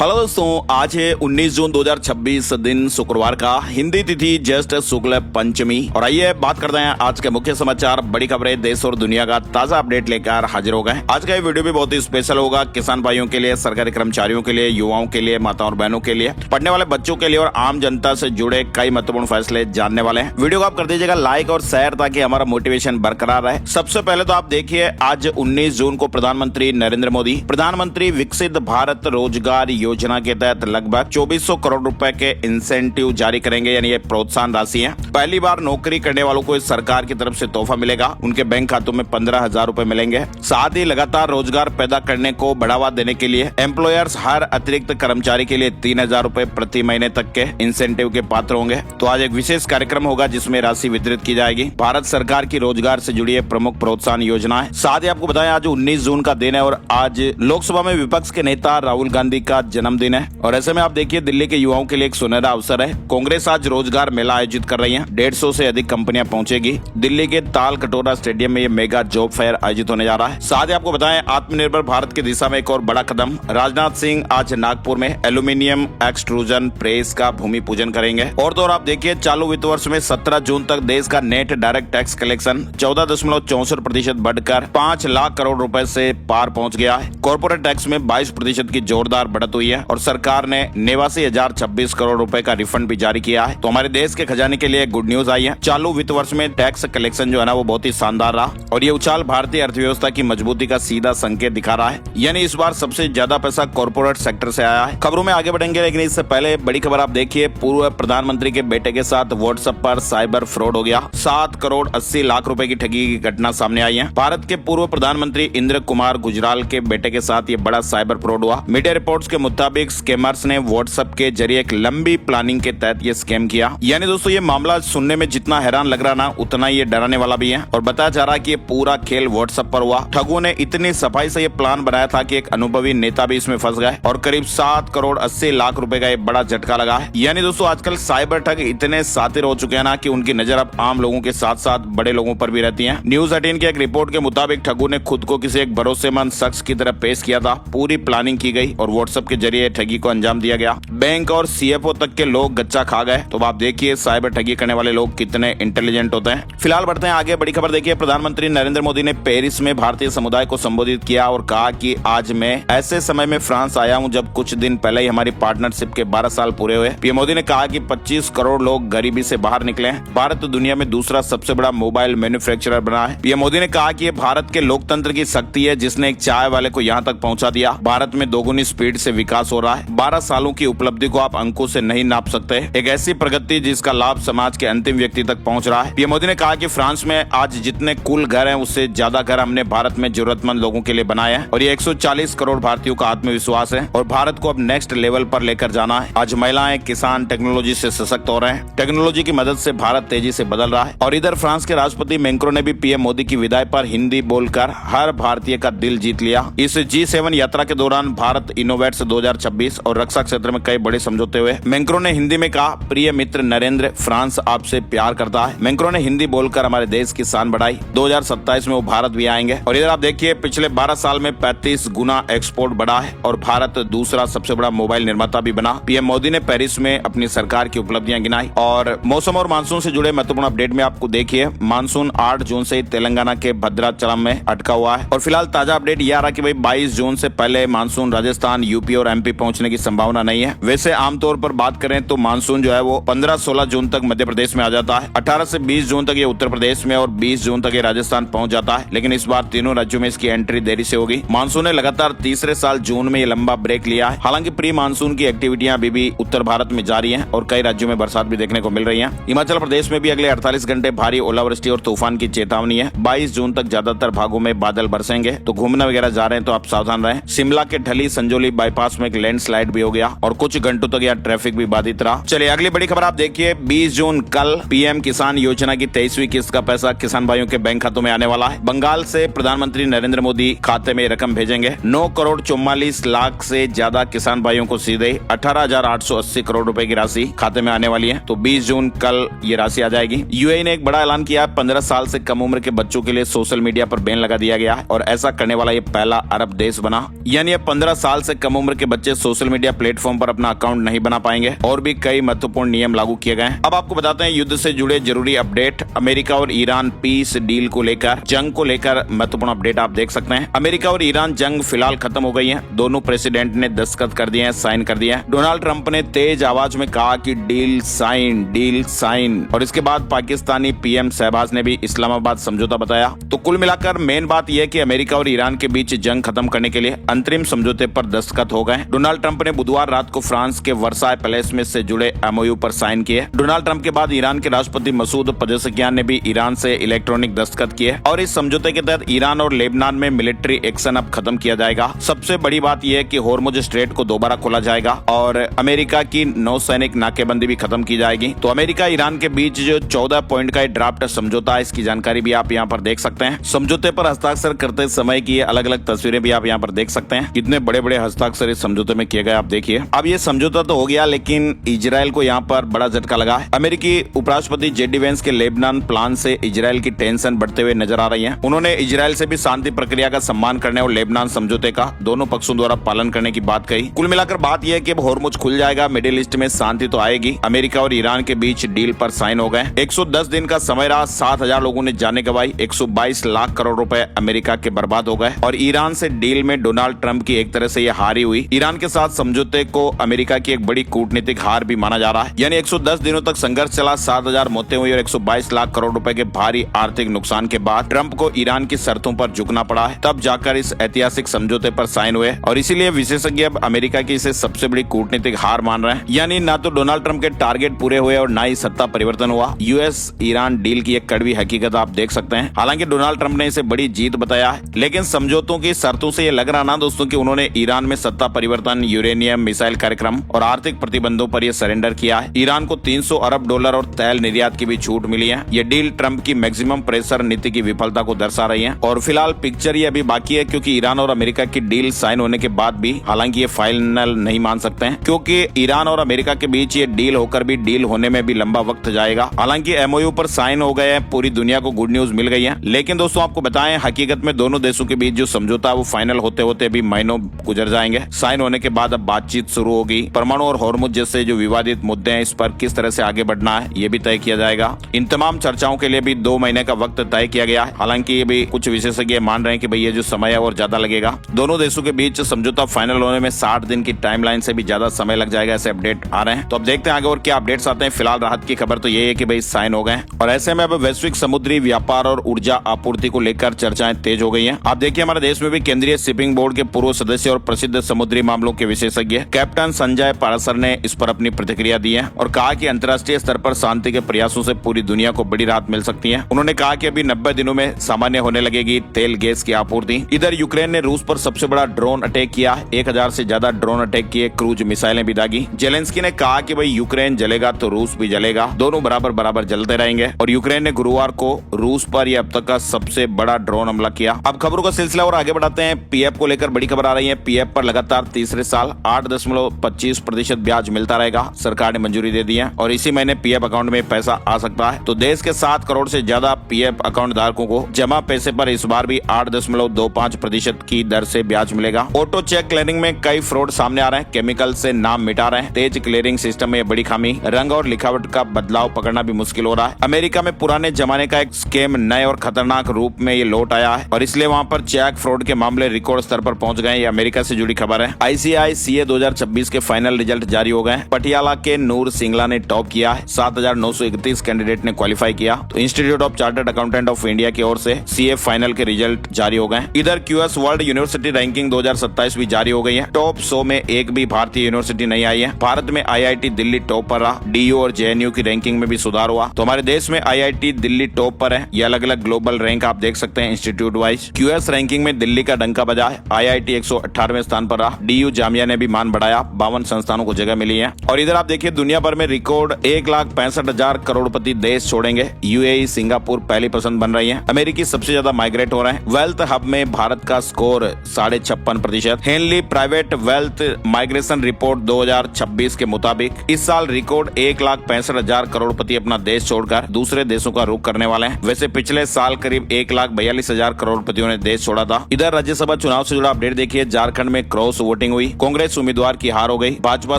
Hello दोस्तों, आज है 19 जून 2026 दिन शुक्रवार का, हिंदी तिथि ज्येष्ठ शुक्ल पंचमी। और आइए बात करते हैं आज के मुख्य समाचार, बड़ी खबरें, देश और दुनिया का ताजा अपडेट लेकर हाजिर हो गए। आज का ये वीडियो भी बहुत ही स्पेशल होगा, किसान भाइयों के लिए, सरकारी कर्मचारियों के लिए, युवाओं के लिए, माताओं और बहनों के लिए, पढ़ने वाले बच्चों के लिए और आम जनता से जुड़े कई महत्वपूर्ण फैसले जानने वाले हैं। वीडियो को आप कर दीजिएगा लाइक और शेयर ताकि हमारा मोटिवेशन बरकरार रहे। सबसे पहले तो आप देखिए, आज 19 जून को प्रधानमंत्री नरेंद्र मोदी प्रधानमंत्री विकसित भारत रोजगार योजना के तहत लगभग 2400 करोड़ रुपए के इंसेंटिव जारी करेंगे, यानी ये प्रोत्साहन राशि है। पहली बार नौकरी करने वालों को इस सरकार की तरफ से तोहफा मिलेगा, उनके बैंक खातों में 15,000 रुपए मिलेंगे। साथ ही लगातार रोजगार पैदा करने को बढ़ावा देने के लिए एम्प्लॉयर्स हर अतिरिक्त कर्मचारी के लिए 3,000 रुपए प्रति महीने तक के इंसेंटिव के पात्र होंगे। तो आज एक विशेष कार्यक्रम होगा जिसमें राशि वितरित की जाएगी। भारत सरकार की रोजगार से जुड़ी प्रमुख प्रोत्साहन योजना है। साथ ही आपको बताएं, आज 19 जून का दिन है और आज लोकसभा में विपक्ष के नेता राहुल गांधी का जन्मदिन है। और ऐसे में आप देखिए, दिल्ली के युवाओं के लिए एक सुनहरा अवसर है। कांग्रेस आज रोजगार मेला आयोजित कर रही है। 150 से अधिक कंपनियां पहुंचेगी। दिल्ली के ताल कटोरा स्टेडियम में ये मेगा जॉब फेयर आयोजित होने जा रहा है। साथ ही आपको बताएं, आत्मनिर्भर भारत की दिशा में एक और बड़ा कदम, राजनाथ सिंह आज नागपुर में एल्यूमिनियम एक्सट्रूजन प्रेस का भूमि पूजन करेंगे। और तो और आप देखिए, चालू वित्त वर्ष में 17 जून तक देश का नेट डायरेक्ट टैक्स कलेक्शन 14.64% बढ़कर 5 लाख करोड़ रुपए से पार पहुंच गया है। कॉर्पोरेट टैक्स में 22% की जोरदार बढ़त हुई है और सरकार ने 89,026 करोड़ रुपए का रिफंड भी जारी किया है। तो हमारे देश के खजाने के लिए गुड न्यूज आई है। चालू वित्त वर्ष में टैक्स कलेक्शन जो है ना, वो बहुत ही शानदार रहा और ये उछाल भारतीय अर्थव्यवस्था की मजबूती का सीधा संकेत दिखा रहा है। यानी इस बार सबसे ज्यादा पैसा कॉर्पोरेट सेक्टर से आया है। खबरों में आगे बढ़ेंगे, लेकिन इससे पहले बड़ी खबर आप देखिए, पूर्व प्रधानमंत्री के बेटे के साथ व्हाट्सएप पर साइबर फ्रॉड हो गया। 7 करोड़ 80 लाख रुपए की ठगी की घटना सामने आई है। भारत के पूर्व प्रधानमंत्री इंद्र कुमार गुजराल के बेटे के साथ ये बड़ा साइबर फ्रॉड हुआ। मीडिया रिपोर्ट्स के मुताबिक स्कैमर्स ने व्हाट्सएप के जरिए एक लंबी प्लानिंग के तहत ये स्कैम किया। यानी दोस्तों, ये मामला सुनने में जितना हैरान लग रहा ना, उतना ये डराने वाला भी है। और बताया जा रहा है कि ये पूरा खेल व्हाट्सएप पर हुआ। ठगों ने इतनी सफाई से ये प्लान बनाया था कि एक अनुभवी नेता भी इसमें फंस गए और करीब 7 करोड़ 80 लाख रुपए का ये बड़ा झटका लगा है। यानी दोस्तों, आजकल साइबर ठग इतने सातिर हो चुके हैं ना कि उनकी नजर अब आम लोगों के साथ साथ बड़े लोगों पर भी रहती है। न्यूज 18 की एक रिपोर्ट के मुताबिक ठगों ने खुद को किसी एक भरोसेमंद शख्स की तरह पेश किया था। पूरी प्लानिंग की गई और व्हाट्सएप के जरिए ठगी को अंजाम दिया गया। बैंक और सीएफओ तक के लोग गच्चा खा गए। तो आप देखिए, साइबर ठगी करने वाले लोग कितने इंटेलिजेंट होते हैं। फिलहाल बढ़ते हैं आगे, बड़ी खबर देखिए, प्रधानमंत्री नरेंद्र मोदी ने पेरिस में भारतीय समुदाय को संबोधित किया और कहा कि आज मैं ऐसे समय में फ्रांस आया हूं जब कुछ दिन पहले ही हमारी पार्टनरशिप के 12 साल पूरे हुए। पीएम मोदी ने कहा कि 25 करोड़ लोग गरीबी से बाहर निकले हैं। भारत दुनिया में दूसरा सबसे बड़ा मोबाइल मैन्युफैक्चरर बना है। पीएम मोदी ने कहा कि ये भारत के लोकतंत्र की शक्ति है जिसने एक चाय वाले को यहाँ तक पहुँचा दिया। भारत में दोगुनी स्पीड से विकास हो रहा है। 12 सालों की उपलब्धि को आप अंकों से नहीं नाप सकते। एक ऐसी प्रगति जिसका लाभ समाज के अंतिम व्यक्ति तक पहुंच रहा है। पीएम मोदी ने कहा कि फ्रांस में आज जितने कुल घर हैं, उससे ज्यादा घर हमने भारत में जरूरतमंद लोगों के लिए बनाए हैं और ये 140 करोड़ भारतीयों का आत्मविश्वास है और भारत को अब नेक्स्ट लेवल पर लेकर जाना है। आज महिलाएं, किसान टेक्नोलॉजी से सशक्त हो रहे हैं। टेक्नोलॉजी की मदद से भारत तेजी से बदल रहा है। और इधर फ्रांस के राष्ट्रपति मैक्रों ने भी पीएम मोदी की विदाई पर हिंदी बोलकर हर भारतीय का दिल जीत लिया। इस G7 यात्रा के दौरान भारत इनोवेट्स 2026 और रक्षा क्षेत्र में कई बड़े समझौते हुए। मैक्रों ने हिंदी में कहा, प्रिय मित्र नरेंद्र, फ्रांस आपसे प्यार करता है। मैक्रों ने हिंदी बोलकर हमारे देश की शान बढ़ाई। 2027 में वो भारत भी आएंगे। और इधर आप देखिए, पिछले 12 साल में 35 गुना एक्सपोर्ट बढ़ा है और भारत दूसरा सबसे बड़ा मोबाइल निर्माता भी बना। पीएम मोदी ने पेरिस में अपनी सरकार की उपलब्धियां गिनाई। और मौसम और मानसून से जुड़े महत्वपूर्ण अपडेट में आपको देखिए, मानसून 8 जून से तेलंगाना के भद्राचलम में अटका हुआ है। और फिलहाल ताजा अपडेट यह रहा कि भाई 22 जून से पहले मानसून राजस्थान, यूपी और एमपी पहुंचने की संभावना नहीं है। वैसे आमतौर पर बात करें तो मानसून जो है वो 15-16 जून तक मध्य प्रदेश में आ जाता है। 18 से 20 जून तक ये उत्तर प्रदेश में और 20 जून तक ये राजस्थान पहुंच जाता है। लेकिन इस बार तीनों राज्यों में इसकी एंट्री देरी से होगी। मानसून ने लगातार तीसरे साल जून में ये लंबा ब्रेक लिया है। हालांकि प्री मानसून की एक्टिविटियां अभी भी उत्तर भारत में जारी हैं और कई राज्यों में बरसात भी देखने को मिल रही है। हिमाचल प्रदेश में भी अगले 48 घंटे भारी ओलावृष्टि और तूफान की चेतावनी है। 22 जून तक ज्यादातर भागों में बादल बरसेंगे। तो घूमने वगैरह जा रहे हैं तो आप सावधान रहें। शिमला के ढली संजौली बाईपास में एक लैंडस्लाइड भी हो गया और कुछ घंटों तक यहाँ ट्रैफिक भी बाधित रहा। चलिए अगली बड़ी खबर आप देखिए, 20 जून कल पीएम किसान योजना की 23वीं किस्त का पैसा किसान भाइयों के बैंक खातों में आने वाला है। बंगाल से प्रधानमंत्री नरेंद्र मोदी खाते में रकम भेजेंगे। 9 करोड़ 44 लाख से ज्यादा किसान भाइयों को सीधे 18,880 करोड़ रुपए की राशि खाते में आने वाली है। तो 20 जून कल ये राशि आ जाएगी। यूएई ने एक बड़ा ऐलान किया, 15 साल से कम उम्र के बच्चों के लिए सोशल मीडिया पर बैन लगा दिया गया है और ऐसा करने वाला ये पहला अरब देश बना। यानी 15 साल से कम उम्र के बच्चे सोशल मीडिया प्लेटफॉर्म पर अपना अकाउंट नहीं बना पाएंगे और भी कई महत्वपूर्ण नियम लागू किए गए हैं। अब आपको बताते हैं युद्ध से जुड़े जरूरी अपडेट। अमेरिका और ईरान पीस डील को लेकर, जंग को लेकर महत्वपूर्ण अपडेट आप देख सकते हैं। अमेरिका और ईरान जंग फिलहाल खत्म हो गई है। दोनों प्रेसिडेंट ने दस्तखत कर दिए हैं, साइन कर दिया है। डोनाल्ड ट्रंप ने तेज आवाज में कहा कि डील साइन। और इसके बाद पाकिस्तानी पीएम शहबाज ने भी इस्लामाबाद समझौता बताया। तो कुल मिलाकर मेन बात यह कि अमेरिका और ईरान के बीच जंग खत्म करने के लिए अंतरिम समझौते पर दस्तखत हो गए। डोनाल्ड ट्रंप ने बुधवार रात को फ्रांस के वर्साय पैलेस में से जुड़े एमओयू पर साइन किए। डोनाल्ड ट्रंप के बाद ईरान के राष्ट्रपति मसूद पजेश्कियान ने भी ईरान से इलेक्ट्रॉनिक दस्तखत किए और इस समझौते के तहत ईरान और लेबनान में मिलिट्री एक्शन अब खत्म किया जाएगा। सबसे बड़ी बात यह है कि होर्मुज स्ट्रेट को दोबारा खोला जाएगा और अमेरिका की नौसैनिक नाकेबंदी भी खत्म की जाएगी। तो अमेरिका ईरान के बीच जो 14 पॉइंट का ड्राफ्ट समझौता है, इसकी जानकारी भी आप यहाँ पर देख सकते हैं। समझौते पर हस्ताक्षर करते समय की अलग अलग तस्वीरें भी आप यहाँ पर देख सकते हैं। कितने बड़े बड़े हस्ताक्षर इस समझौते में किए गए आप देखिए। अब ये समझौता तो हो गया, लेकिन इजराइल को यहाँ पर बड़ा झटका लगा है। अमेरिकी उपराष्ट्रपति जेडी वेंस के लेबनान प्लान से इजराइल की टेंशन बढ़ते हुए नजर आ रही है। उन्होंने इजराइल से भी शांति प्रक्रिया का सम्मान करने और लेबनान समझौते का दोनों पक्षों द्वारा पालन करने की बात कही। कुल मिलाकर बात यह है कि अब होर्मुज खुल जाएगा, मिडिल ईस्ट में शांति तो आएगी। अमेरिका और ईरान के बीच डील पर साइन हो गए। 110 दिन का समय रहा, 7,000 लोगों ने जाने गंवाई, 122 लाख करोड़ रुपए अमेरिका के बर्बाद हो गए और ईरान से डील में डोनाल्ड ट्रंप की एक तरह से यह हार ही हुई। ईरान के साथ समझौते को अमेरिका की एक बड़ी कूटनीतिक हार भी माना जा रहा है। यानी 110 दिनों तक संघर्ष चला, 7,000 मौतें हुई और 122 लाख करोड़ रुपए के भारी आर्थिक नुकसान के बाद ट्रंप को ईरान की शर्तों पर झुकना पड़ा है। तब जाकर इस ऐतिहासिक समझौते पर साइन हुए और इसीलिए विशेषज्ञ अब अमेरिका की इसे सबसे बड़ी कूटनीतिक हार मान रहे हैं। यानी ना तो डोनाल्ड ट्रंप के टारगेट पूरे हुए और ना ही सत्ता परिवर्तन हुआ। यूएस ईरान डील की एक कड़वी हकीकत आप देख सकते हैं। हालांकि डोनाल्ड ट्रंप ने इसे बड़ी जीत बताया है, लेकिन समझौतों की शर्तों से ये लग रहा ना दोस्तों कि उन्होंने ईरान में सत्ता परिवर्तन, यूरेनियम, मिसाइल कार्यक्रम और आर्थिक प्रतिबंधों पर यह सरेंडर किया है। ईरान को 300 अरब डॉलर और तेल निर्यात की भी छूट मिली है। ये डील ट्रंप की मैक्सिमम प्रेशर नीति की विफलता को दर्शा रही है और फिलहाल पिक्चर ये अभी बाकी है, क्योंकि ईरान और अमेरिका की डील साइन होने के बाद भी हालांकि ये फाइनल नहीं मान सकते हैं, क्योंकि ईरान और अमेरिका के बीच ये डील होकर भी डील होने में भी लंबा वक्त जाएगा। हालांकि एमओयू पर साइन हो गए हैं, पूरी दुनिया को गुड न्यूज मिल गई है, लेकिन दोस्तों आपको बताएं हकीकत में दोनों देशों के बीच जो समझौता है वो फाइनल होते होते भी महीनों गुजर जाएंगे। साइन होने के बाद अब बातचीत शुरू होगी। परमाणु और होर्मुज जैसे जो विवादित मुद्दे हैं, इस पर किस तरह से आगे बढ़ना है ये भी तय किया जाएगा। इन तमाम चर्चाओं के लिए भी 2 महीने का वक्त तय किया गया है। हालांकि ये भी कुछ विशेषज्ञ मान रहे हैं कि भाई ये जो समय है और ज्यादा लगेगा। दोनों देशों के बीच समझौता फाइनल होने में 60 दिन की टाइमलाइन से भी ज्यादा समय लग जाएगा, ऐसे अपडेट आ रहे हैं। तो अब देखते हैं आगे और क्या अपडेट्स आते हैं। फिलहाल राहत की खबर तो ये है कि भाई साइन हो गए और ऐसे में अब वैश्विक समुद्री व्यापार और ऊर्जा आपूर्ति को लेकर चर्चाएं तेज हो गई हैं। आप देखिए हमारे देश में भी केंद्रीय शिपिंग बोर्ड के पूर्व सदस्य और प्रसिद्ध समुद्री मामलों के विशेषज्ञ कैप्टन संजय पारासर ने इस पर अपनी प्रतिक्रिया दी है और कहा कि अंतर्राष्ट्रीय स्तर पर शांति के प्रयासों से पूरी दुनिया को बड़ी राहत मिल सकती है। उन्होंने कहा कि अभी 90 दिनों में सामान्य होने लगेगी तेल गैस की आपूर्ति। इधर यूक्रेन ने रूस पर सबसे बड़ा ड्रोन अटैक किया, 1000 से ज्यादा ड्रोन अटैक किए, क्रूज मिसाइलें भी दागी। जेलेंस्की ने कहा कि भाई यूक्रेन जलेगा तो रूस भी जलेगा, दोनों बराबर बराबर जलते रहेंगे। और यूक्रेन ने गुरुवार को रूस पर यह अब तक का सबसे बड़ा ड्रोन हमला किया। अब खबरों का सिलसिला और आगे बढ़ाते हैं। पीएफ को लेकर बड़ी खबर आ रही है। पीएफ पर लगातार तीसरे साल 8.25% ब्याज मिलता रहेगा, सरकार ने मंजूरी दे दी है और इसी महीने पीएफ अकाउंट में पैसा आ सकता है। तो देश के 7 करोड़ से ज्यादा पीएफ अकाउंट धारकों को जमा पैसे पर इस बार भी 8.25% की दर से ब्याज मिलेगा। ऑटो चेक क्लियरिंग में कई फ्रॉड सामने आ रहे हैं, केमिकल से नाम मिटा रहे हैं, तेज क्लियरिंग सिस्टम में बड़ी खामी, रंग और लिखावट का बदलाव पकड़ना भी मुश्किल हो रहा है। अमेरिका में पुराने जमाने का एक स्कैम नए और खतरनाक रूप में ये लौट आया है और इसलिए वहाँ पर चेक फ्रॉड के मामले रिकॉर्ड स्तर पर पहुंच गए। ये अमेरिका से जुड़ी खबर है। ICICA 2026 के फाइनल रिजल्ट जारी हो गए। पटियाला के नूर सिंगला ने टॉप किया है, 7,931 कैंडिडेट ने क्वालिफाई किया। तो institute of chartered accountant of India की ओर से CA फाइनल के रिजल्ट जारी हो गए। इधर QS वर्ल्ड यूनिवर्सिटी रैंकिंग 2027 भी जारी हो गई है। टॉप 100 में एक भी भारतीय यूनिवर्सिटी नहीं आई है। भारत में IIT दिल्ली टॉप पर रहा। DU और JNU की रैंकिंग में भी सुधार हुआ। तो हमारे देश में IIT दिल्ली टॉप पर है। ये अलग अलग ग्लोबल रैंक आप देख सकते हैं इंस्टीट्यूट वाइज। QS रैंकिंग में दिल्ली का डंका बजा है। IIT 118वें स्थान पर रहा। DU जामिया ने भी मान बढ़ाया, 52 संस्थानों को जगह मिली है। और इधर आप देखिए दुनिया भर में रिकॉर्ड 1,65,000 करोड़पति देश छोड़ेंगे। UAE सिंगापुर पहली पसंद बन रही है। अमेरिकी सबसे ज्यादा माइग्रेट हो रहे हैं। वेल्थ हब में भारत का score 56.5%। Henley private wealth migration report 2026 के मुताबिक इस साल रिकॉर्ड 1,65,000 करोड़पति अपना देश छोड़कर दूसरे देशों का रुख करने वाले हैं। वैसे पिछले साल करीब 1,42,000 करोड़पतियों ने देश छोड़ा था। इधर राज्यसभा चुनाव से जुड़ा अपडेट देखिए। झारखंड में क्रॉस वोटिंग हुई। कांग्रेस उम्मीदवार की हार हो गई। भाजपा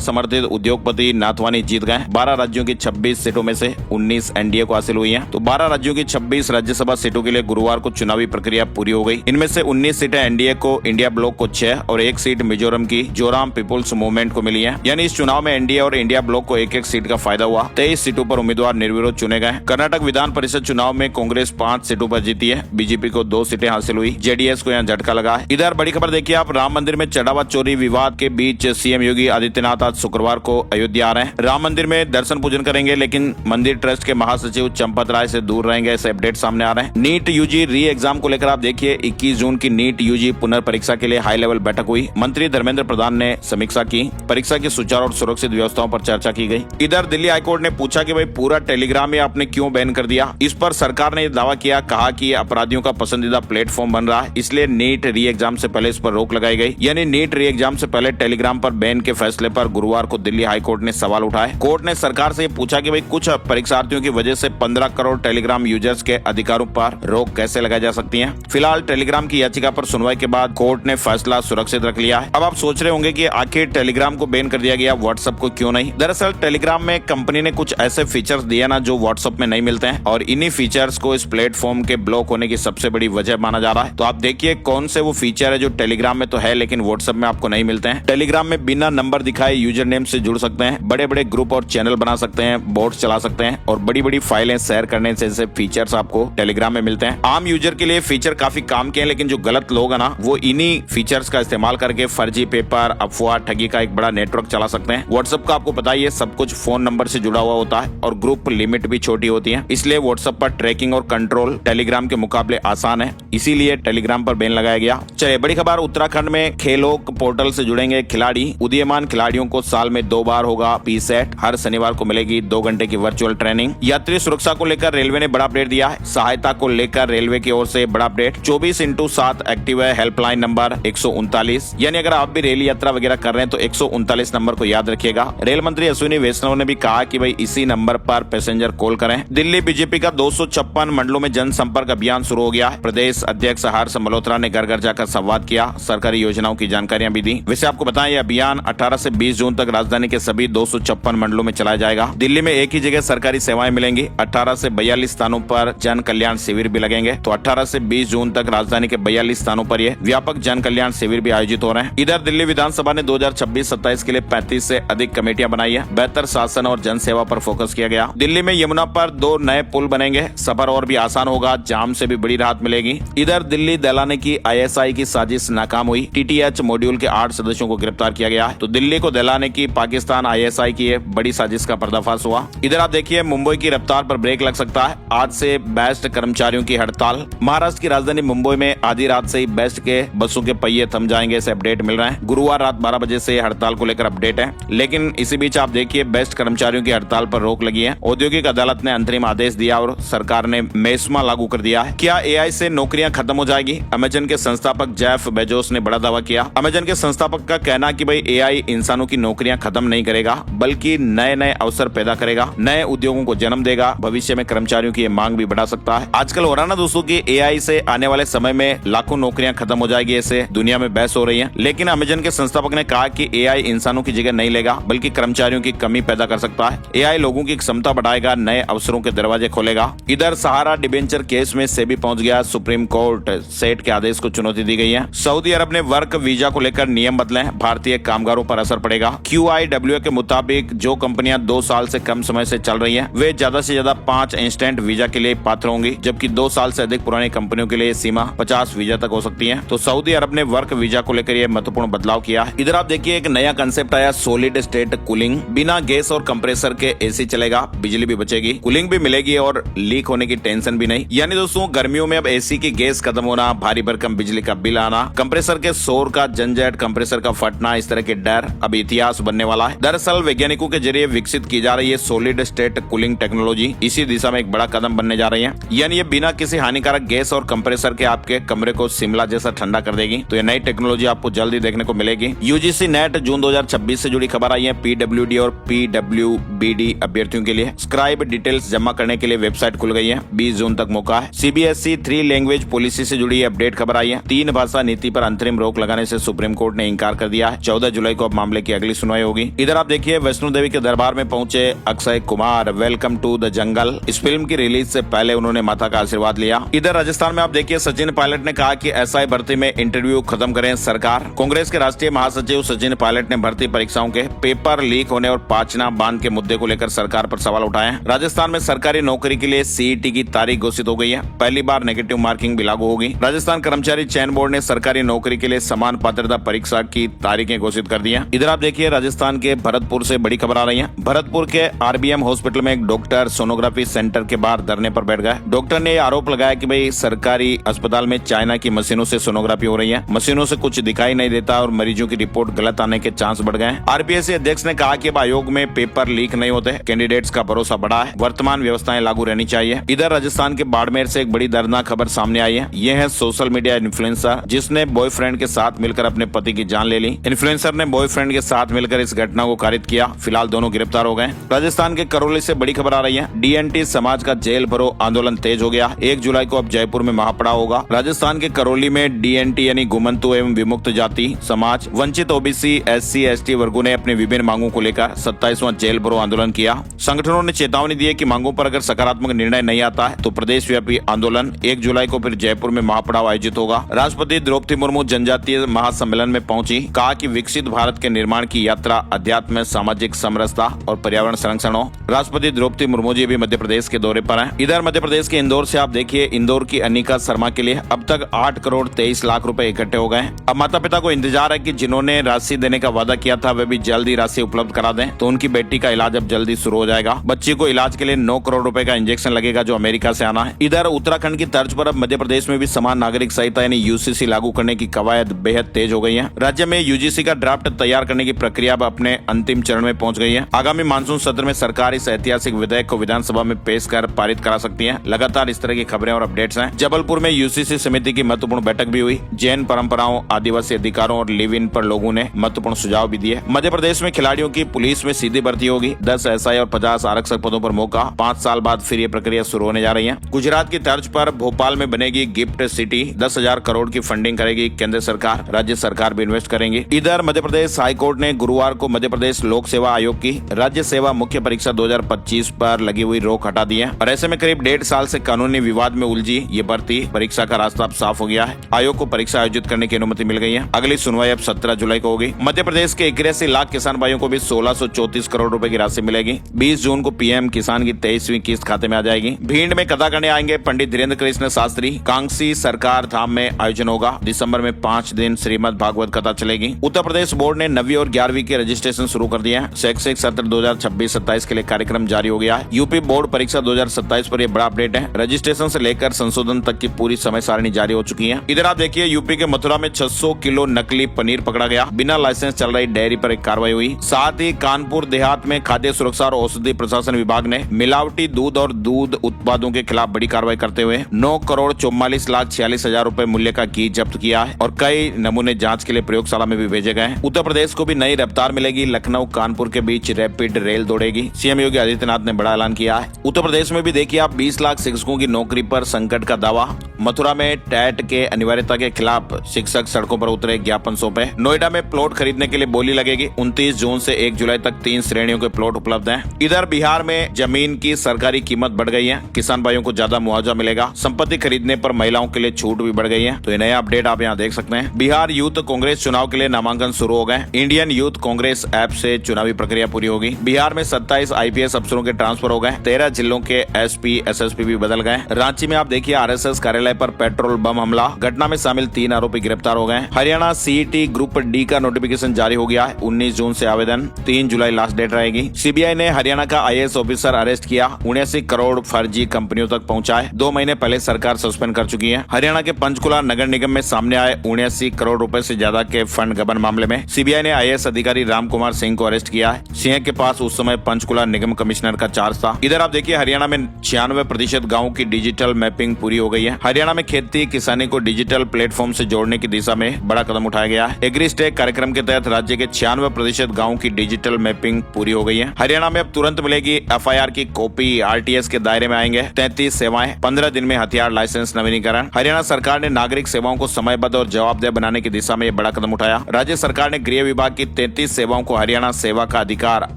समर्थित उद्योगपति नाथवानी जीत गए। 12 राज्यों की 26 सीटों में से 19 एनडीए को हासिल हुई है। तो 12 राज्यों की 26 राज्यसभा सीटों के लिए गुरुवार को चुनावी प्रक्रिया पूरी हो गई। इनमें से 19 सीटें एनडीए को, इंडिया ब्लॉक को 6 और 1 सीट मिजोरम की जोराम पीपुल्स मूवमेंट को मिली है। यानी इस चुनाव में एनडीए और इंडिया ब्लॉक को एक सीट का फायदा हुआ। 23 सीटों पर उम्मीदवार निर्विरोध चुने गए। कर्नाटक विधान परिषद चुनाव में कांग्रेस 5 सीटों पर जीती है। बीजेपी को 2 सीटें हासिल हुई। जेडीएस को यहाँ झटका लगा है। इधर बड़ी खबर देखिए आप, राम मंदिर में चढ़ावा चोरी विवाद के बीच सीएम योगी आदित्यनाथ आज शुक्रवार को अयोध्या आ रहे हैं। राम मंदिर में दर्शन पूजन करेंगे, लेकिन मंदिर ट्रस्ट के महासचिव चंपत राय से दूर रहेंगे, ऐसे अपडेट सामने आ रहे हैं। नीट यूजी री एग्जाम को लेकर आप देखिए 21 जून की नीट यूजी पुनर्परीक्षा के लिए हाई लेवल बैठक हुई। मंत्री धर्मेंद्र प्रधान ने समीक्षा की। परीक्षा की सुचारू और सुरक्षित व्यवस्थाओं पर चर्चा की गई। इधर दिल्ली हाईकोर्ट ने पूछा कि भाई पूरा टेलीग्राम या आपने क्यों बैन कर दिया। इस पर सरकार ने दावा किया, कहा कि ये अपराधियों का पसंदीदा प्लेटफॉर्म बन रहा है, इसलिए नीट री एग्जाम से पहले इस पर रोक लगाई गई। यानी नीट री एग्जाम से पहले टेलीग्राम पर बैन के फैसले पर गुरुवार को दिल्ली हाईकोर्ट ने सवाल उठाए। कोर्ट ने सरकार से पूछा कि भाई कुछ परीक्षार्थियों की वजह से 15 करोड़ टेलीग्राम यूजर्स के अधिकारों पर रोक कैसे लगाई जा सकती है। फिलहाल टेलीग्राम की याचिका पर सुनवाई के बाद कोर्ट ने फैसला सुरक्षित रख लिया है। अब आप सोच रहे होंगे कि आखिर टेलीग्राम को बैन कर दिया गया, व्हाट्सएप को क्यों नहीं। दरअसल टेलीग्राम में कंपनी ने कुछ ऐसे फीचर्स दिए ना जो व्हाट्सएप में नहीं मिलते हैं, और इन्हीं फीचर्स को इस प्लेटफॉर्म के ब्लॉक होने की सबसे बड़ी वजह माना जा रहा है। तो आप देखिए कौन से वो फीचर है जो टेलीग्राम में तो है लेकिन व्हाट्सएप में आपको नहीं मिलते हैं। टेलीग्राम में बिना नंबर दिखाए यूजर नेम से जुड़ सकते हैं, बड़े बड़े ग्रुप और चैनल बना सकते हैं, बोट्स चला सकते हैं और बड़ी बड़ी फाइलें शेयर करने जैसे फीचर्स आपको टेलीग्राम में मिलते हैं। आम यूजर के लिए फीचर काफी काम के हैं, लेकिन जो गलत लोग हैं ना वो इन्हीं फीचर्स का इस्तेमाल करके फर्जी पेपर, अफवाह, ठगी का एक बड़ा नेटवर्क चला सकते हैं। व्हाट्सएप का आपको पता ही है सब कुछ फोन नंबर से जुड़ा हुआ होता है और ग्रुप लिमिट भी छोटी होती है, इसलिए व्हाट्सएप पर ट्रैकिंग और कंट्रोल टेलीग्राम के मुकाबले आसान है, इसीलिए टेलीग्राम पर बैन लगाया गया। चलिए बड़ी खबर, उत्तराखंड में खेलो पोर्टल से जुड़ेंगे खिलाड़ी। उदीयमान खिलाड़ियों को साल में 2 बार होगा पीसेट। हर शनिवार को मिलेगी 2 घंटे की वर्चुअल ट्रेनिंग। यात्री सुरक्षा को लेकर रेलवे ने बड़ा अपडेट दिया है। सहायता को लेकर रेलवे की ओर से बड़ा अपडेट। 24/7 एक्टिव है हेल्पलाइन नंबर 139। यानी अगर आप भी रेल यात्रा वगैरह कर रहे हैं तो 139 नंबर को याद रखिएगा। रेल मंत्री अश्विनी वैष्णव ने भी कहा कि भाई इसी नंबर पर पैसेंजर कॉल करें। दिल्ली बीजेपी का 256 मंडलों में जनसंपर्क अभियान शुरू हो गया है। प्रदेश अध्यक्ष हर्ष मल्होत्रा ने घर घर जाकर संवाद किया, सरकारी योजनाओं की जानकारियां भी दी। वैसे आपको बताएं ये अभियान 18 से 20 जून तक राजधानी के सभी 256 मंडलों में चलाया जाएगा। दिल्ली में एक ही जगह सरकारी सेवाएं मिलेंगी। 18 से 42 स्थानों पर जन कल्याण शिविर भी लगेंगे। तो 18 से 20 जून तक राजधानी के 42 स्थानों पर ये व्यापक जन कल्याण शिविर भी आयोजित हो रहे हैं। इधर दिल्ली विधानसभा ने 2026-27 के लिए 35 से अधिक कमेटियां बनाई है। बेहतर शासन और जन सेवा पर फोकस किया गया। दिल्ली में यमुना पर 2 नए पुल बनेंगे। सफर और भी आसान होगा, जाम से भी बड़ी राहत मिलेगी। इधर दिल्ली दलाने की आईएसआई की साजिश नाकाम हुई। टीटीएच मॉड्यूल के 8 सदस्यों को गिरफ्तार किया गया है। तो दिल्ली को दलाने की पाकिस्तान आईएसआई की बड़ी साजिश का पर्दाफाश हुआ। इधर आप देखिए मुंबई की रफ्तार पर ब्रेक लग सकता है। आज से बेस्ट कर्मचारियों की हड़ताल। महाराष्ट्र की राजधानी मुंबई में आधी रात से ही बेस्ट के बसों के पहिए थम जाएंगे, ऐसे अपडेट मिल रहे हैं। गुरुवार रात 12 बजे से हड़ताल को लेकर अपडेट है। लेकिन इसी बीच आप देखिए बेस्ट कर्मचारियों की हड़ताल पर रोक लगी है। औद्योगिक अदालत ने अंतरिम आदेश दिया और सरकार ने मेस्मा लागू कर दिया है। क्या एआई से नौकरियां खत्म हो जाएगी? अमेजन के संस्थापक जेफ बेजोस ने बड़ा दावा किया। अमेजन के संस्थापक का कहना कि भाई एआई इंसानों की नौकरियां खत्म नहीं करेगा, बल्कि नए नए अवसर पैदा करेगा, नए उद्योगों को जन्म देगा। भविष्य में कर्मचारियों की मांग भी बढ़ा सकता है। आजकल हो रहा ना दोस्तों की एआई से आने वाले समय में लाखों नौकरियां खत्म हो जाएगी, ऐसे दुनिया में बहस हो रही है। लेकिन अमेजन के संस्थापक ने कहा कि एआई इंसानों की जगह नहीं लेगा, बल्कि कर्मचारियों की कमी पैदा कर सकता है। एआई लोगों की क्षमता बढ़ाएगा, नए अवसरों के दरवाजे खोलेगा। इधर सहारा डिबेंचर केस में सेबी पहुंच गया। सुप्रीम कोर्ट सेट के आदेश को चुनौती दी गई है। सऊदी अरब ने वर्क वीजा को लेकर नियम बदले, भारतीय कामगारों पर असर पड़ेगा। QIW के मुताबिक जो कंपनियां 2 साल से कम समय से चल रही हैं, वे ज्यादा से ज्यादा 5 इंस्टेंट वीजा के लिए पात्र होंगी, जबकि 2 साल से अधिक पुरानी कंपनियों के लिए सीमा 50 वीजा तक हो सकती है। तो सऊदी अरब ने वर्क वीजा को लेकर यह महत्वपूर्ण बदलाव किया है। इधर आप देखिए एक नया कंसेप्ट आया, सॉलिड स्टेट कूलिंग। बिना गैस और कंप्रेसर के एसी चलेगा, बिजली भी बचेगी, कूलिंग भी मिलेगी और लीक होने की टेंशन भी नहीं। यानी दोस्तों गर्मियों में अब एसी की गैस खत्म होना, भारी भरकम बिजली का बिल आना, कंप्रेसर के शोर का झंझट, कंप्रेसर का फटना, इस तरह के डर अब इतिहास बनने वाला है। दरअसल वैज्ञानिकों के जरिए विकसित की जा रही है सॉलिड स्टेट कूलिंग टेक्नोलॉजी इसी दिशा में एक बड़ा कदम बनने जा रही है। यानी ये बिना किसी हानिकारक गैस और कंप्रेसर के आपके कमरे को शिमला जैसा ठंडा कर देगी। तो ये नई टेक्नोलॉजी आपको जल्दी देखने को मिलेगी। यूजीसी नेट जून 2026 से जुड़ी खबर आई है। PWD और PWBD अभ्यर्थियों के लिए स्क्राइब डिटेल्स जमा करने के लिए वेबसाइट खुल गई है। 20 जून तक मौका है। CBSE 3 लैंग्वेज पॉलिसी से जुड़ी अपडेट खबर आई है। 3 भाषा नीति पर अंतरिम रोक लगाने से सुप्रीम कोर्ट ने इंकार कर दिया है। 14 जुलाई को अब मामले की अगली सुनवाई होगी। इधर आप देखिए वैष्णो देवी के दरबार में पहुंचे Akshay Kumar. Welcome to the jungle. इस फिल्म की रिलीज से पहले उन्होंने माता का आशीर्वाद लिया। इधर राजस्थान में आप देखिए सचिन पायलट ने कहा कि एसआई भर्ती में इंटरव्यू खत्म करें सरकार। कांग्रेस के राष्ट्रीय महासचिव सचिन पायलट ने भर्ती परीक्षाओं के पेपर लीक होने और पाचना बांध के मुद्दे को लेकर सरकार पर सवाल उठाए हैं। राजस्थान में सरकारी नौकरी के लिए सीईटी की तारीख घोषित हो गई है। पहली बार नेगेटिव मार्किंग भी लागू होगी। राजस्थान कर्मचारी चयन बोर्ड ने सरकारी नौकरी के लिए समान पात्रता परीक्षा की तारीखें घोषित कर दी है। इधर आप देखिए राजस्थान के भरतपुर से बड़ी खबर आ रही है। भरतपुर के आरबीएम हॉस्पिटल में एक डॉक्टर सोनोग्राफी सेंटर के बाहर धरने पर बैठ गए। डॉक्टर ने आरोप लगाया कि भाई सरकारी अस्पताल में चाइना की मशीनों से सोनोग्राफी हो रही है। मशीनों से कुछ दिखाई नहीं देता और मरीजों की रिपोर्ट गलत आने के चांस बढ़ गए। आरपीएससी अध्यक्ष ने कहा कि अब आयोग में पेपर लीक नहीं होते। कैंडिडेट्स का भरोसा बढ़ा है। वर्तमान व्यवस्थाएं लागू रहनी चाहिए। इधर राजस्थान के बाड़मेर से एक बड़ी दर्दनाक खबर सामने आई है। यह है सोशल मीडिया इन्फ्लुएंसर जिसने बॉयफ्रेंड के साथ मिलकर अपने पति की जान ले ली। इन्फ्लुएंसर ने बॉयफ्रेंड के साथ मिलकर इस घटना को कारित किया। फिलहाल दोनों गिरफ्तार हो गए। राजस्थान के करौली से बड़ी खबर आ रही है। डीएनटी समाज का जेल भरो आंदोलन तेज हो गया। 1 जुलाई को अब जयपुर में महापड़ाव होगा। राजस्थान के करौली में डीएनटी यानी घुमंतु एवं विमुक्त जाति समाज, वंचित ओबीसी, एससी, एसटी वर्गों ने अपनी विभिन्न मांगों को लेकर 27वां जेल भरो आंदोलन किया। संगठनों ने चेतावनी दी है कि मांगों पर अगर सकारात्मक निर्णय नहीं आता है तो प्रदेश व्यापी आंदोलन। 1 जुलाई को फिर जयपुर में महापड़ाव आयोजित होगा। राष्ट्रपति द्रौपदी मुर्मू जनजातीय महासम्मेलन में पहुंची। कहा कि विकसित भारत के निर्माण की यात्रा अध्यात्म, सामाजिक समरसता और पर्यावरण संरक्षण हो। राष्ट्रपति द्रौपदी मुर्मू जी भी मध्य प्रदेश के दौरे पर हैं। इधर मध्य प्रदेश के इंदौर से आप देखिए इंदौर की अनिका शर्मा के लिए अब तक 8 करोड़ 23 लाख रुपए इकट्ठे हो गए। अब माता पिता को इंतजार है कि जिन्होंने राशि देने का वादा किया था वे भी जल्दी राशि उपलब्ध करा दें तो उनकी बेटी का इलाज अब जल्दी शुरू हो जाएगा। बच्ची को इलाज के लिए 9 करोड़ रुपए का इंजेक्शन लगेगा जो अमेरिका से आना है। इधर उत्तराखंड की तर्ज पर अब मध्य प्रदेश में भी समान नागरिक संहिता यानी यूसीसी लागू करने की कवायद बेहद तेज हो गई है। राज्य में यूजीसी का ड्राफ्ट तैयार करने की प्रक्रिया अब अपने अंतिम चरण में पहुंच गई है। आगामी मानसून सत्र में सरकार इस ऐतिहासिक विधेयक को विधानसभा में पेश कर पारित करा सकती है। लगातार इस तरह की खबरें और अपडेट्स हैं। जबलपुर में यूसीसी समिति की महत्वपूर्ण बैठक भी हुई। जैन परंपराओं, आदिवासी अधिकारों और लिव इन पर लोगों ने महत्वपूर्ण सुझाव भी दिए। मध्य प्रदेश में खिलाड़ियों की पुलिस में सीधी भर्ती होगी। 10 एसआई और 50 आरक्षक पदों पर मौका। 5 साल बाद फिर ये प्रक्रिया शुरू होने जा रही है। गुजरात की तर्ज पर भोपाल में बनेगी गिफ्ट सिटी। 10,000 करोड़ की फंडिंग करेगी केंद्र सरकार। राज्य सरकार भी इन्वेस्ट करेंगी। इधर मध्य प्रदेश हाईकोर्ट ने गुरुवार को मध्य प्रदेश लोक सेवा आयोग की राज्य सेवा मुख्य परीक्षा 2025 पर लगी हुई रोक हटा दी है और ऐसे में करीब 1.5 साल से कानूनी विवाद में उलझी ये भर्ती परीक्षा का रास्ता अब साफ हो गया है। आयोग को परीक्षा आयोजित करने की अनुमति मिल गई है। अगली सुनवाई अब 17 जुलाई को होगी। मध्य प्रदेश के 81 लाख किसान भाइयों को भी 1634 करोड़ रुपए की राशि मिलेगी। 20 जून को पीएम किसान की 23वीं किस्त खाते में आ जाएगी। भीड़ में कथा करने आएंगे पंडित धीरेन्द्र कृष्ण शास्त्री। कांसी सरकार धाम में आयोजन होगा। दिसंबर में 5 दिन श्रीमद भागवत कथा चलेगी। उत्तर प्रदेश बोर्ड ने 9वीं और 11वीं के रजिस्ट्रेशन शुरू कर दिए हैं। शैक्षिक सत्र 2026-27 के लिए कार्यक्रम जारी हो गया है। यूपी बोर्ड परीक्षा 2027 पर यह बड़ा अपडेट है। रजिस्ट्रेशन से लेकर संशोधन तक की पूरी समय सारणी जारी हो चुकी है। इधर आप देखिए यूपी के मथुरा में 600 किलो नकली पनीर पकड़ा गया। बिना लाइसेंस चल रही डेयरी पर एक कार्रवाई हुई। साथ ही कानपुर देहात में खाद्य सुरक्षा और औषधि प्रशासन विभाग ने मिलावटी दूध और दूध उत्पादों के खिलाफ बड़ी कार्रवाई करते हुए 9 करोड़ 44,46,000 रुपए मूल्य का घी जब्त किया है और कई नमूने जांच के लिए प्रयोगशाला में भी भेजे गए। उत्तर प्रदेश को भी नई रफ्तार मिलेगी। लखनऊ कानपुर के बीच रैपिड रेल दौड़ेगी। सीएम योगी आदित्यनाथ ने बड़ा ऐलान किया है। उत्तर प्रदेश में भी देखिए आप 20 लाख शिक्षकों की नौकरी पर संकट का दावा। मथुरा में टैट के अनिवार्यता के खिलाफ शिक्षक सड़कों पर उतरे, ज्ञापन सौंपे। नोएडा में प्लॉट खरीदने के लिए बोली लगेगी। 29 जून से 1 जुलाई तक 3 श्रेणियों के प्लॉट उपलब्ध हैं। इधर बिहार में जमीन की सरकारी कीमत बढ़ गई है। किसान भाइयों को ज्यादा मुआवजा मिलेगा। संपत्ति खरीदने पर महिलाओं के लिए छूट भी बढ़ गई है। तो ये नया अपडेट आप यहाँ देख सकते हैं। बिहार यूथ कांग्रेस चुनाव के लिए नामांकन शुरू हो गए। इंडियन यूथ कांग्रेस ऐप से चुनावी प्रक्रिया पूरी होगी। बिहार में 27 आईपीएस अफसरों के ट्रांसफर हो गए। 13 जिलों के एसपी एसएसपी भी बदल गए। रांची में आप देखिए आरएसएस कार्यालय पर पेट्रोल बम हमला। घटना में शामिल 3 आरोपी गिरफ्तार हो गए। हरियाणा सीईटी ग्रुप डी का नोटिफिकेशन जारी हो गया है। 19 जून से आवेदन, 3 जुलाई लास्ट डेट रहेगी। सीबीआई ने हरियाणा का आईएएस ऑफिसर अरेस्ट किया। 79 करोड़ फर्जी कंपनियों तक पहुंचाए। 2 महीने पहले सरकार सस्पेंड कर चुकी है। हरियाणा के पंचकुला नगर निगम में सामने आए 79 करोड़ रुपए से ज्यादा के फंड गबन मामले में सीबीआई ने आईएएस अधिकारी राम कुमार सिंह को अरेस्ट किया है। सिंह के पास उस समय पंचकुला निगम कमिश्नर का चार्ज था। इधर आप देखिए हरियाणा में 96% गाँव की डिजिटल मैपिंग पूरी हो गई है। हरियाणा में खेती किसानी को डिजिटल प्लेटफॉर्म से जोड़ने की दिशा में बड़ा कदम उठाया गया है। एग्रीस्टेक कार्यक्रम के तहत राज्य के 96% गाँव की डिजिटल मैपिंग पूरी हो गई है। हरियाणा में अब तुरंत मिलेगी एफआईआर की कॉपी। आरटीएस के दायरे में आएंगे 33 सेवाएं। 15 दिन में हथियार लाइसेंस नवीनीकरण। हरियाणा सरकार ने नागरिक सेवाओं को समयबद्ध और जवाबदेह बनाने की दिशा में बड़ा कदम उठाया। राज्य सरकार ने गृह विभाग की 33 सेवाओं को हरियाणा सेवा का अधिकार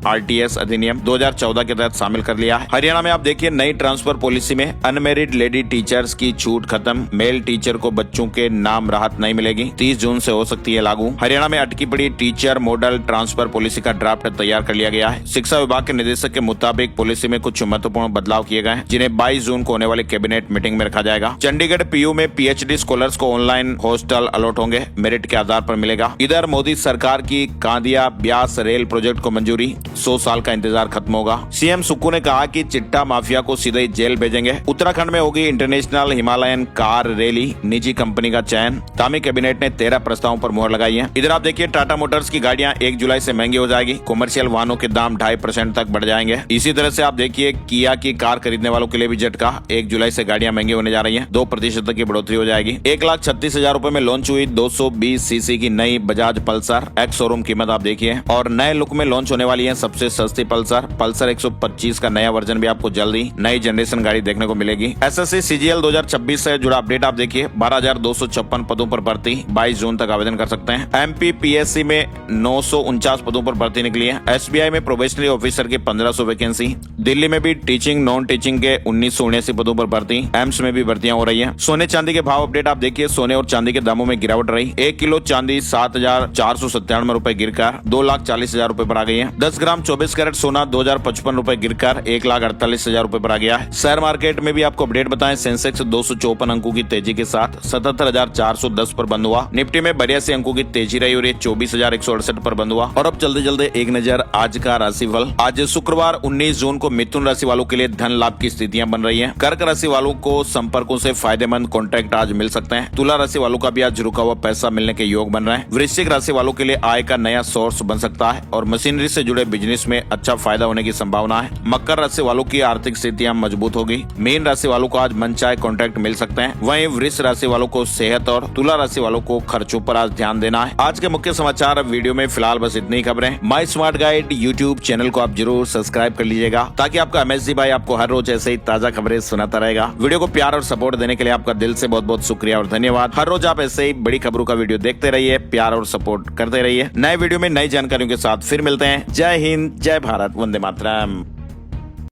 RTS अधिनियम 2014 के तहत शामिल कर लिया है। हरियाणा में आप देखिए नई ट्रांसफर पॉलिसी में अनमेरिड लेडी टीचर्स की छूट खत्म। मेल टीचर को बच्चों के नाम राहत नहीं मिलेगी। 30 जून से हो सकती है लागू। हरियाणा में अटकी पड़ी टीचर मॉडल ट्रांसफर पॉलिसी का ड्राफ्ट तैयार कर लिया गया है। शिक्षा विभाग के निदेशक के मुताबिक पॉलिसी में कुछ महत्वपूर्ण बदलाव किए गए हैं, जिन्हें 22 जून को होने वाली कैबिनेट मीटिंग में रखा जाएगा। चंडीगढ़ PU में PhD स्कॉलर्स को ऑनलाइन हॉस्टल अलॉट होंगे, मेरिट के आधार पर मिलेगा। इधर मोदी सरकार की कांदिया ब्यास रेल प्रोजेक्ट को मंजूरी, 100 साल का इंतजार खत्म होगा। CM सुक्कू ने कहा कि चिट्टा माफिया को सीधे ही जेल भेजेंगे। उत्तराखंड में होगी इंटरनेशनल हिमालयन कार रैली, निजी कंपनी का चयन। तामी कैबिनेट ने 13 प्रस्तावों पर मुहर लगाई है। इधर आप देखिए टाटा मोटर्स की गाड़ियां 1 जुलाई से महंगी हो जाएगी। कमर्शियल वाहनों के दाम 2.5% तक बढ़ जाएंगे। इसी तरह से आप देखिए किया की कार खरीदने वालों के लिए भी झटका, 1 जुलाई से गाड़ियां महंगी होने जा रही हैं। 2% तक की बढ़ोतरी हो जाएगी। 1,36,000 रुपए में लॉन्च हुई 220 सीसी की नई बजाज पल्सर, एक्स शोरूम कीमत आप देखिए। और नए लुक में लॉन्च होने वाली है सबसे सस्ती पल्सर 125 का नया वर्जन भी आपको जल्दी नई जनरेशन गाड़ी देखने को मिलेगी। SSC CGL 2026 से जुड़ा अपडेट आप देखिए। 12,256 पदों पर भर्ती, 22 जून तक आवेदन कर सकते हैं। MP PSC में 949 पदों पर भर्ती निकली है। SBI में प्रोबेशनरी ऑफिसर की 1500 वैकेंसी। दिल्ली में भी टीचिंग नॉन टीचिंग के 1979 पदों पर भर्ती। एम्स में भी भर्तियां हो रही है। सोने चांदी के भाव अपडेट आप देखिए। सोने और चांदी के दामों में गिरावट रही। 1 किलो चांदी 7,497 रुपए गिरकर 2,40,000 रुपए पर आ गई है। 10 ग्राम 24 कैरेट सोना 2,055 रुपए गिरकर 1,48,000 रुपए पर आ गया है। शेयर मार्केट में भी आपको अपडेट बताएं। सेंसेक्स 254 अंकों की तेजी के साथ 77,410 पर बंद हुआ। निफ्टी में 82 अंकों की तेजी रही और ये 24,168 पर बंद हुआ। और अब चलते चलते एक नजर आज का राशिफल। आज शुक्रवार 19 जून को मिथुन राशि वालों के लिए धन लाभ की स्थितियां बन रही हैं। कर्क राशि वालों को संपर्कों से फायदेमंद कॉन्ट्रैक्ट आज मिल सकते हैं। तुला राशि वालों का भी आज रुका हुआ पैसा मिलने के योग बन रहे हैं। वृश्चिक राशि वालों के लिए आय का नया सोर्स बन सकता है और मशीनरी से जुड़े बिजनेस में अच्छा फायदा होने की संभावना है। मकर राशि वालों की आर्थिक स्थितियां मजबूत होगी। मीन राशि वालों को आज मनचाहे कॉन्ट्रैक्ट मिल सकते हैं। वहीं वृष राशि वालों को सेहत और तुला राशि वालों को खर्चों पर आज ध्यान देना है। आज के मुख्य समाचार वीडियो में फिलहाल बस इतनी खबरें। माई स्मार्ट गाइड यूट्यूब चैनल को आप जरूर सब्सक्राइब कर लीजिएगा ताकि आपका MSG भाई आपको हर रोज ऐसे ही ताजा खबरें सुनाता रहेगा। वीडियो को प्यार और सपोर्ट देने के लिए आपका दिल से बहुत बहुत शुक्रिया और धन्यवाद। हर रोज आप ऐसे ही बड़ी खबरों का वीडियो देखते रहिए, प्यार और सपोर्ट करते रहिए। नए वीडियो में नई जानकारियों के साथ फिर मिलते हैं। जय हिंद, जय भारत, वंदे मातरम।